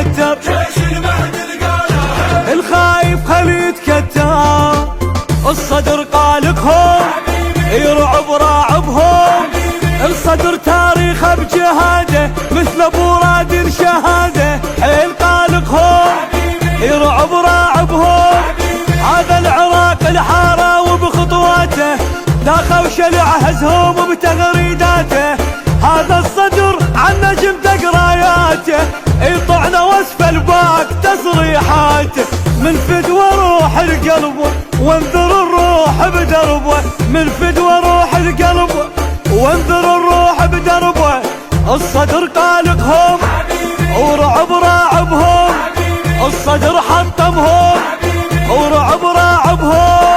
يتكتر، جيش المهد القانا الخايف خلي يتكتر. الصدر قالقهم يرعب راعبهم، الصدر تاريخه بجهاده مثل ابو راد شهاده. حيل قالقهم يرعب راعبهم، هذا العراق الحاره وبخطواته داخل شلع هزهم بتغريداته. هذا الصدر عن نجم دقراياته يطعنا وصف الباك تصريحاته. من فدوى روح القلب وانذر الروح بدربه، من فدوى روح القلب وانذر الروح بدربه. الصدر قالقهم ورعب راعبهم، الصدر حطمهم ورعب راعبهم.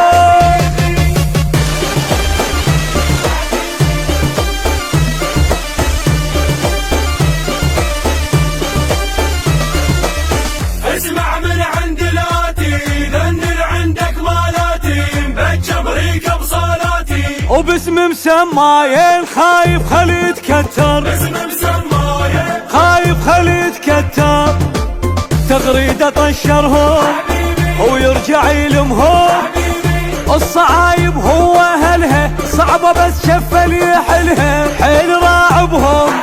اسمع من عند الاتي ذنر عندك مالاتي، بجبريك بصلاتي وباسم مسماين خايف خلي يتكتر، باسم مسماين خايف خلي يتكتر. تغريده طشرهم ويرجع يلمهم، الصعايب هو اهلها صعبه بس شفل يحلها. حيل راعبهم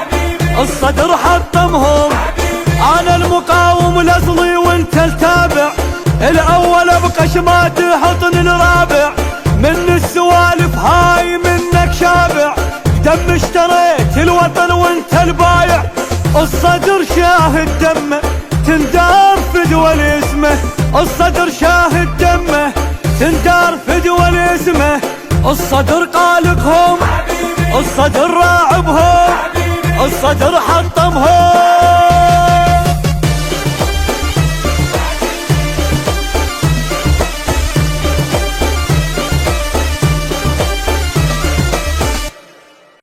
الصدر حطمهم، انا المقاوم الاصلي وانت التابع، الاول بقشمات حطن الرابع. من السوالف هاي منك شابع، دم اشتريت الوطن وانت البايع. الصدر شاهد دمه تندار فدوى لاسمه، الصدر شاهد دمه تندار فدوى لاسمه. الصدر قالقهم الصدر راعبهم، الصدر حطمهم.